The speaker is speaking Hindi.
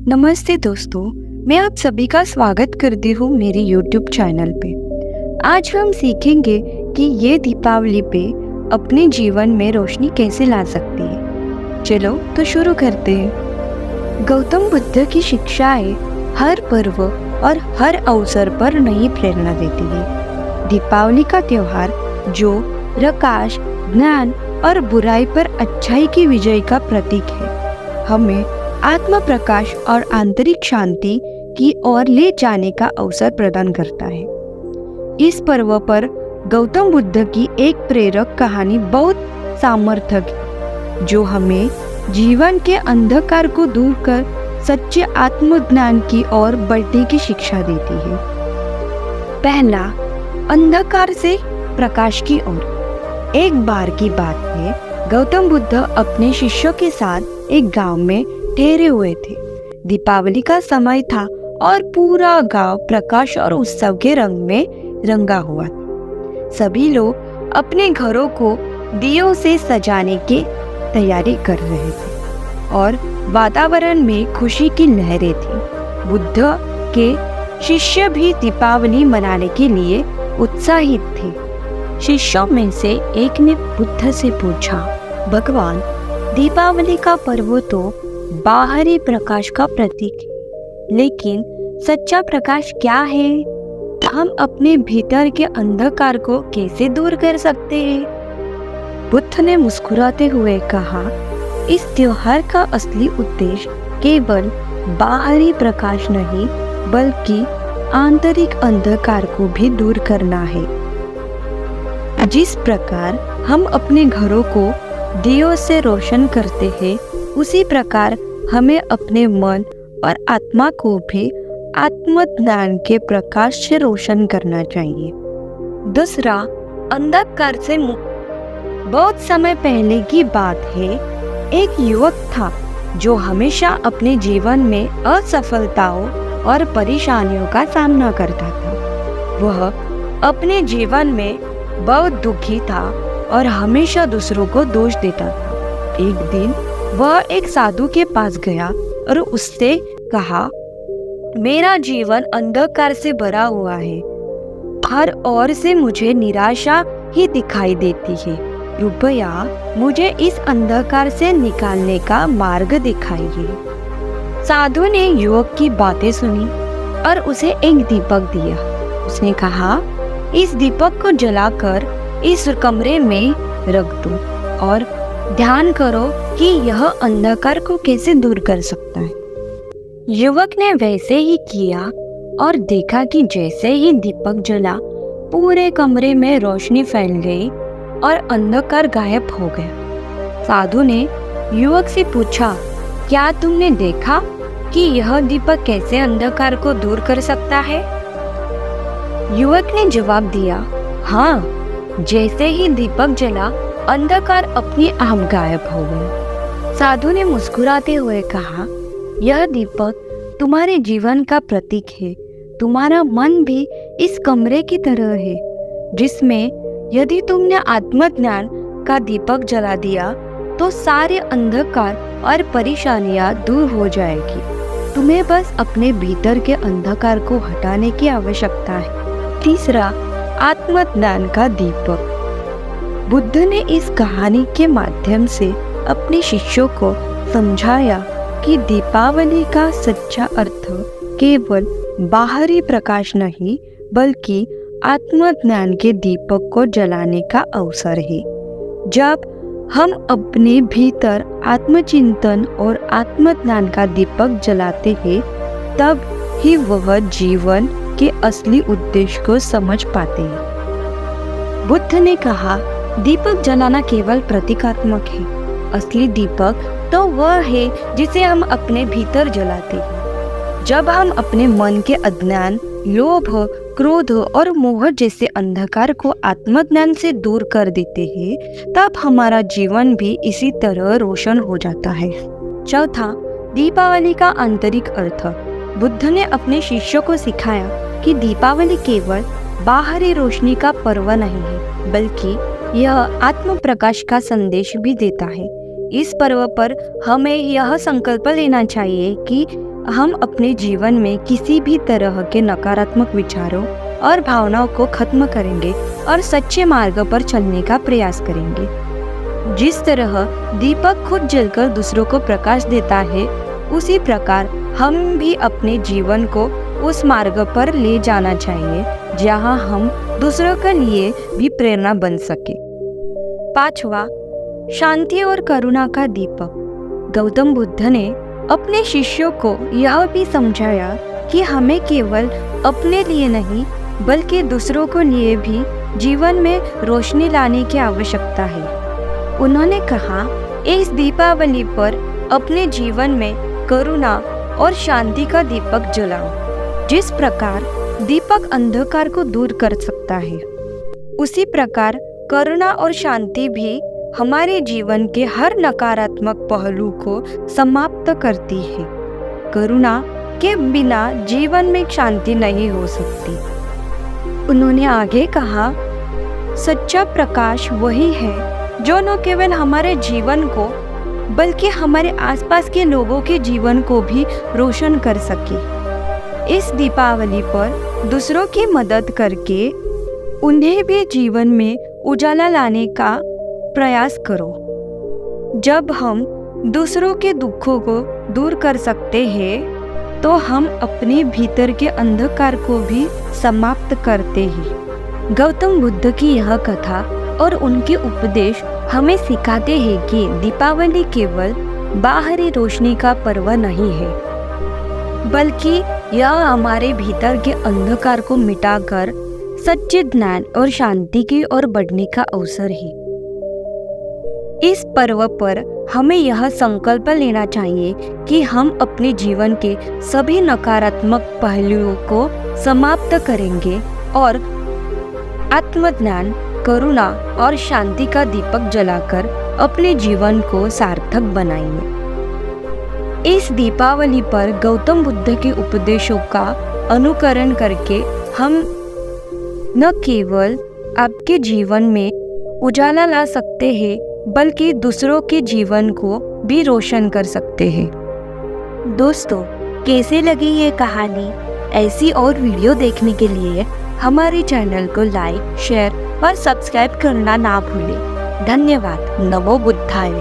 नमस्ते दोस्तों, मैं आप सभी का स्वागत करती हूँ मेरे YouTube चैनल पे। आज हम सीखेंगे कि ये दीपावली पे अपने जीवन में रोशनी कैसे ला सकती है। चलो तो शुरू करते हैं। गौतम बुद्ध की शिक्षाएं हर पर्व और हर अवसर पर नई प्रेरणा देती है। दीपावली का त्योहार जो प्रकाश, ज्ञान और बुराई पर अच्छाई की विजय का प्रतीक है, हमें आत्म प्रकाश और आंतरिक शांति की ओर ले जाने का अवसर प्रदान करता है। इस पर्व पर गौतम बुद्ध की एक प्रेरक कहानी बहुत सामर्थक है, जो हमें जीवन के अंधकार को दूर कर सच्चे आत्मज्ञान की ओर बढ़ने की शिक्षा देती है। पहला, अंधकार से प्रकाश की ओर। एक बार की बात है, गौतम बुद्ध अपने शिष्यों के साथ एक गांव में ठहरे हुए थे। दीपावली का समय था और पूरा गांव प्रकाश और उत्सव के रंग में रंगा हुआ था। सभी लोग अपने घरों को दियों से सजाने की तैयारी कर रहे थे और वातावरण में खुशी की लहरें थी। बुद्ध के शिष्य भी दीपावली मनाने के लिए उत्साहित थे। शिष्यों में से एक ने बुद्ध से पूछा, भगवान, दीपावली का पर्व तो बाहरी प्रकाश का प्रतीक है, लेकिन सच्चा प्रकाश क्या है? हम अपने भीतर के अंधकार को कैसे दूर कर सकते हैं? बुद्ध ने मुस्कुराते हुए कहा, इस त्योहार का असली उद्देश्य केवल बाहरी प्रकाश नहीं, बल्कि आंतरिक अंधकार को भी दूर करना है। जिस प्रकार हम अपने घरों को दियों से रोशन करते हैं, उसी प्रकार हमें अपने मन और आत्मा को भी आत्मज्ञान के प्रकाश से रोशन करना चाहिए। दूसरा, अंधकार से मुक्त। बहुत समय पहले की बात है, एक युवक था जो हमेशा अपने जीवन में असफलताओं और परेशानियों का सामना करता था। वह अपने जीवन में बहुत दुखी था और हमेशा दूसरों को दोष देता था। एक दिन वह एक साधु के पास गया और उससे कहा, मेरा जीवन अंधकार से भरा हुआ है। हर ओर से मुझे निराशा ही दिखाई देती है। कृपया मुझे इस अंधकार से निकालने का मार्ग दिखाइए। साधु ने युवक की बातें सुनी और उसे एक दीपक दिया। उसने कहा, इस दीपक को जलाकर इस कमरे में रख दो और ध्यान करो कि यह अंधकार को कैसे दूर कर सकता है। युवक ने वैसे ही किया और देखा कि जैसे ही दीपक जला, पूरे कमरे में रोशनी फैल गई और अंधकार गायब हो गया। साधु ने युवक से पूछा, क्या तुमने देखा कि यह दीपक कैसे अंधकार को दूर कर सकता है? युवक ने जवाब दिया, हाँ, जैसे ही दीपक जला, अंधकार अपने आप गायब हो गया। साधु ने मुस्कुराते हुए कहा, यह दीपक तुम्हारे जीवन का प्रतीक है। तुम्हारा मन भी इस कमरे की तरह है, जिसमें यदि तुमने आत्मज्ञान का दीपक जला दिया तो सारे अंधकार और परेशानियां दूर हो जाएगी। तुम्हें बस अपने भीतर के अंधकार को हटाने की आवश्यकता है। तीसरा, आत्मज्ञान का दीपक। बुद्ध ने इस कहानी के माध्यम से अपने शिष्यों को समझाया कि दीपावली का सच्चा अर्थ केवल बाहरी प्रकाश नहीं, बल्कि आत्मज्ञान के दीपक को जलाने का अवसर है। जब हम अपने भीतर आत्मचिंतन और आत्मज्ञान का दीपक जलाते हैं, तब ही वह जीवन के असली उद्देश्य को समझ पाते हैं। बुद्ध ने कहा, दीपक जलाना केवल प्रतीकात्मक है। असली दीपक तो वह है जिसे हम अपने भीतर जलाते हैं। जब हम अपने मन के अज्ञान, लोभ, क्रोध और मोह जैसे अंधकार को आत्मज्ञान से दूर कर देते हैं, तब हमारा जीवन भी इसी तरह रोशन हो जाता है। चौथा, दीपावली का आंतरिक अर्थ। बुद्ध ने अपने शिष्यों को सिखाया कि दीपावली केवल बाहरी रोशनी का पर्व नहीं है, बल्कि यह आत्म प्रकाश का संदेश भी देता है। इस पर्व पर हमें यह संकल्प लेना चाहिए कि हम अपने जीवन में किसी भी तरह के नकारात्मक विचारों और भावनाओं को खत्म करेंगे और सच्चे मार्ग पर चलने का प्रयास करेंगे। जिस तरह दीपक खुद जलकर दूसरों को प्रकाश देता है, उसी प्रकार हम भी अपने जीवन को उस मार्ग पर ले जाना चाहिए जहां हम दूसरों के लिए भी प्रेरणा बन सके। 5वां, शांति और करुणा का दीपक। गौतम बुद्ध ने अपने शिष्यों को यह भी समझाया कि हमें केवल अपने लिए नहीं बल्कि दूसरों के लिए भी जीवन में रोशनी लाने की आवश्यकता है। उन्होंने कहा, इस दीपावली पर अपने जीवन में करुणा और शांति का दीपक जलाओ। जिस प्रकार दीपक अंधकार को दूर कर सकता है, उसी प्रकार करुणा और शांति भी हमारे जीवन के हर नकारात्मक पहलू को समाप्त करती है। करुणा के बिना जीवन में शांति नहीं हो सकती। उन्होंने आगे कहा, सच्चा प्रकाश वही है जो न केवल हमारे जीवन को बल्कि हमारे आसपास के लोगों के जीवन को भी रोशन कर सके। इस दीपावली पर दूसरों की मदद करके उन्हें भी जीवन में उजाला लाने का प्रयास करो। जब हम दूसरों के दुखों को दूर कर सकते हैं तो हम अपने भीतर के अंधकार को भी समाप्त करते हैं। गौतम बुद्ध की यह कथा और उनके उपदेश हमें सिखाते हैं कि दीपावली केवल बाहरी रोशनी का पर्व नहीं है, बल्कि यह हमारे भीतर के अंधकार को मिटाकर सच्चे ज्ञान और शांति की ओर बढ़ने का अवसर है। इस पर्व पर हमें यह संकल्प लेना चाहिए कि हम अपने जीवन के सभी नकारात्मक पहलुओं को समाप्त करेंगे और आत्मज्ञान, करुणा और शांति का दीपक जलाकर अपने जीवन को सार्थक बनाएंगे। इस दीपावली पर गौतम बुद्ध के उपदेशों का अनुकरण करके हम न केवल आपके जीवन में उजाला ला सकते हैं बल्कि दूसरों के जीवन को भी रोशन कर सकते हैं। दोस्तों, कैसे लगी ये कहानी? ऐसी और वीडियो देखने के लिए हमारे चैनल को लाइक, शेयर और सब्सक्राइब करना ना भूलें। धन्यवाद। नमो बुद्धाय।